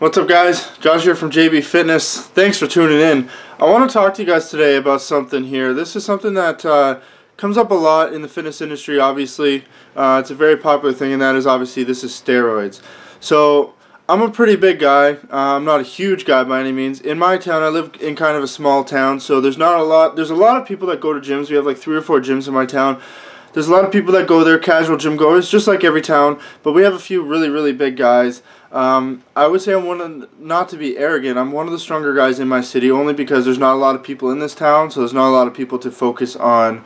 What's up, guys? Josh here from JB Fitness. Thanks for tuning in. I want to talk to you guys today about something here. This is something that comes up a lot in the fitness industry, obviously. It's a very popular thing, and that is obviously this is steroids. So I'm a pretty big guy. I'm not a huge guy by any means. In my town, I live in kind of a small town, so there's a lot of people that go to gyms. We have like 3 or 4 gyms in my town. There's a lot of people that go there, casual gym goers, just like every town, but we have a few really big guys. I would say not to be arrogant, I'm one of the stronger guys in my city, only because there's not a lot of people in this town, so there's not a lot of people to focus on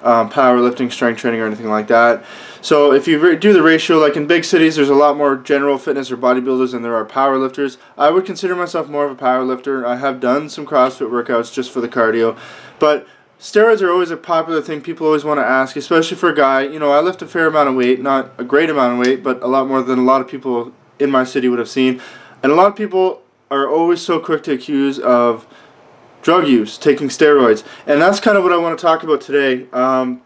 powerlifting, strength training, or anything like that. So if you do the ratio, like in big cities, there's a lot more general fitness or bodybuilders than there are powerlifters. I would consider myself more of a powerlifter. I have done some CrossFit workouts just for the cardio, but steroids are always a popular thing people always want to ask, especially for a guy. You know, I lift a fair amount of weight, not a great amount of weight, but a lot more than a lot of people in my city would have seen. And a lot of people are always so quick to accuse of drug use, taking steroids. And that's kind of what I want to talk about today. And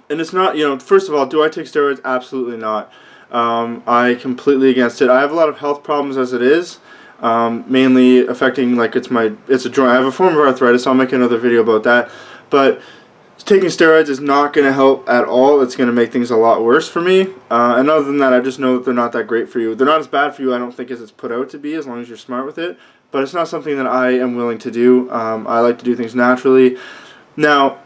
it's not, you know, first of all, do I take steroids? Absolutely not. I completely against it. I have a lot of health problems as it is. Mainly affecting, like, it's a joint. I have a form of arthritis. I'll make another video about that. But taking steroids is not going to help at all. It's going to make things a lot worse for me. And other than that, I just know that they're not that great for you. They're not as bad for you, I don't think, as it's put out to be, as long as you're smart with it. But it's not something that I am willing to do. I like to do things naturally. Now,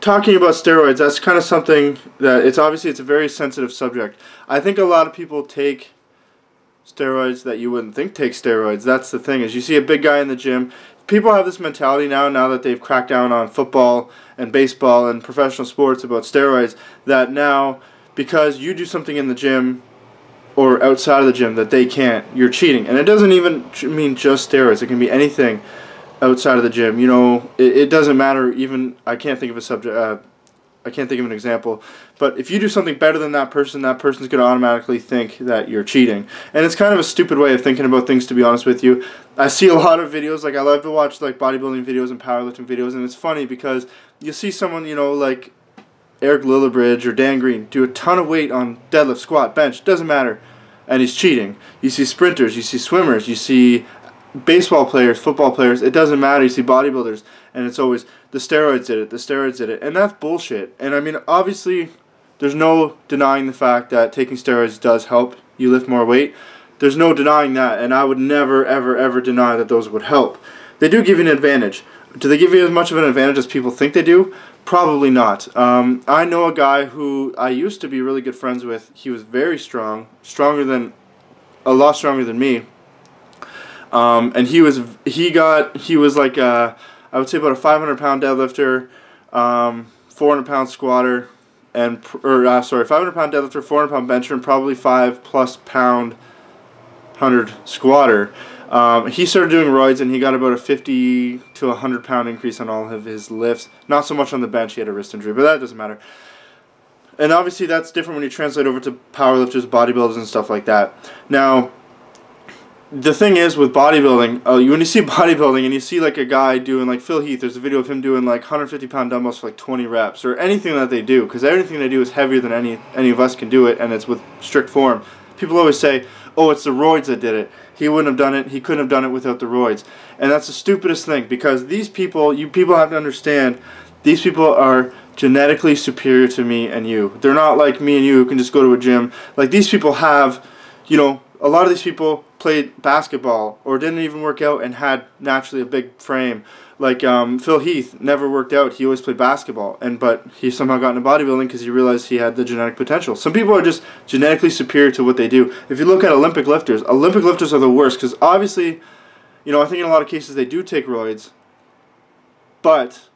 talking about steroids, that's kind of something that it's a very sensitive subject. I think a lot of people take steroids that you wouldn't think take steroids. That's the thing, is you see a big guy in the gym. People have this mentality now that they've cracked down on football and baseball and professional sports about steroids, that now because you do something in the gym or outside of the gym that they can't, you're cheating. And it doesn't even mean just steroids. It can be anything outside of the gym. You know, it doesn't matter. Even I can't think of an example, but if you do something better than that person's going to automatically think that you're cheating. And it's kind of a stupid way of thinking about things, to be honest with you. I see a lot of videos, like I love to watch like bodybuilding videos and powerlifting videos, and it's funny because you see someone, you know, like Eric Lillibridge or Dan Green do a ton of weight on deadlift, squat, bench, doesn't matter, and he's cheating. You see sprinters, you see swimmers, you see baseball players, football players, it doesn't matter. You see bodybuilders, and it's always the steroids did it, the steroids did it, and that's bullshit. And I mean, obviously, there's no denying the fact that taking steroids does help you lift more weight. There's no denying that, and I would never, ever deny that those would help. They do give you an advantage. Do they give you as much of an advantage as people think they do? Probably not. I know a guy who I used to be really good friends with. He was very strong, a lot stronger than me. And he was like I would say about a 500-pound deadlifter, 400-pound squatter, and 500-pound deadlifter, 400-pound bencher, and probably 5+ pound 100 squatter. He started doing roids, and he got about a 50 to 100-pound increase on all of his lifts. Not so much on the bench. He had a wrist injury, but that doesn't matter. And obviously, that's different when you translate over to powerlifters, bodybuilders, and stuff like that. Now, the thing is with bodybuilding, when you see bodybuilding and you see like a guy doing, like Phil Heath, there's a video of him doing like 150-pound dumbbells for like 20 reps, or anything that they do, because everything they do is heavier than any of us can do it, and it's with strict form. People always say, oh, it's the roids that did it. He wouldn't have done it, he couldn't have done it without the roids. And that's the stupidest thing, because these people, you people have to understand, these people are genetically superior to me and you. They're not like me and you who can just go to a gym. Like, these people have, you know, a lot of these people played basketball or didn't even work out and had naturally a big frame. Like Phil Heath never worked out. He always played basketball, but he somehow got into bodybuilding because he realized he had the genetic potential. Some people are just genetically superior to what they do. If you look at Olympic lifters are the worst, because obviously, you know, I think in a lot of cases they do take roids, but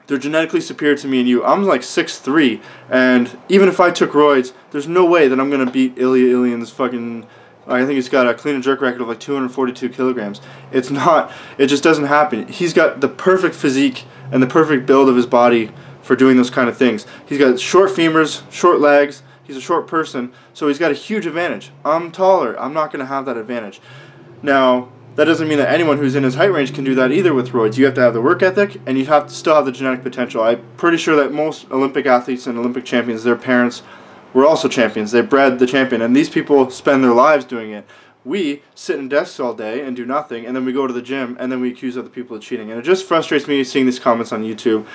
they're genetically superior to me and you. I'm like 6'3", and even if I took roids, there's no way that I'm going to beat Ilya Ilyian's fucking, I think he's got a clean and jerk record of like 242 kilograms. It's not, it just doesn't happen. He's got the perfect physique and the perfect build of his body for doing those kind of things. He's got short femurs, short legs, he's a short person, so he's got a huge advantage. I'm taller, I'm not going to have that advantage. Now, that doesn't mean that anyone who's in his height range can do that either with roids. You have to have the work ethic, and you have to still have the genetic potential. I'm pretty sure that most Olympic athletes and Olympic champions, their parents were also champions. They bred the champion, and these people spend their lives doing it. we sit in desks all day and do nothing, and then we go to the gym, and then we accuse other people of cheating. And it just frustrates me seeing these comments on YouTube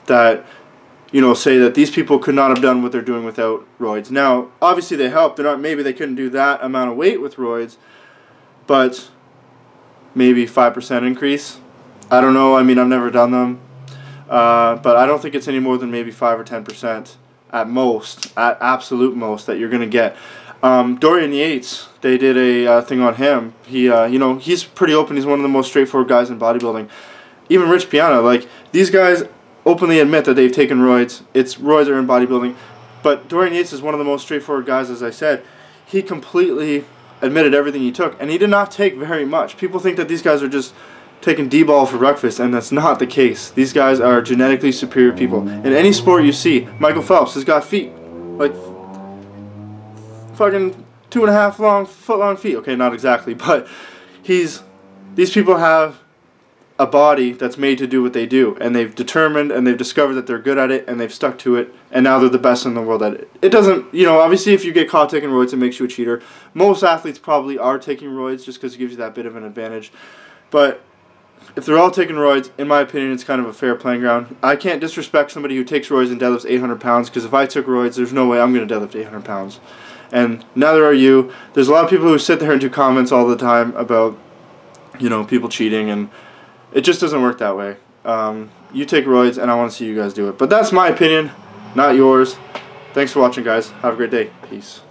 that, you know, say that these people could not have done what they're doing without roids. Now, obviously they help. Maybe they couldn't do that amount of weight with roids, but maybe 5% increase. I don't know. I mean, I've never done them, but I don't think it's any more than maybe 5 or 10% at most, at absolute most, that you're gonna get. Dorian Yates, they did a thing on him. He, you know, he's pretty open. He's one of the most straightforward guys in bodybuilding. Even Rich Piana, like, these guys openly admit that they've taken roids. Roids are in bodybuilding. But Dorian Yates is one of the most straightforward guys, as I said. He completely admitted everything he took, and he did not take very much. People think that these guys are just taking D-ball for breakfast, and that's not the case. These guys are genetically superior people. In any sport you see, Michael Phelps has got feet, like, fucking 2.5 foot long feet. Okay, not exactly, but these people have a body that's made to do what they do, and they've determined and they've discovered that they're good at it, and they've stuck to it, and now they're the best in the world at it. It doesn't, you know, obviously if you get caught taking roids, it makes you a cheater. Most athletes probably are taking roids just because it gives you that bit of an advantage, but if they're all taking roids, in my opinion, it's kind of a fair playing ground. I can't disrespect somebody who takes roids and deadlifts 800 pounds, because if I took roids, there's no way I'm going to deadlift 800 pounds. And neither are you. There's a lot of people who sit there and do comments all the time about, you know, people cheating, and it just doesn't work that way. You take roids, and I want to see you guys do it. But that's my opinion, not yours. Thanks for watching, guys. Have a great day. Peace.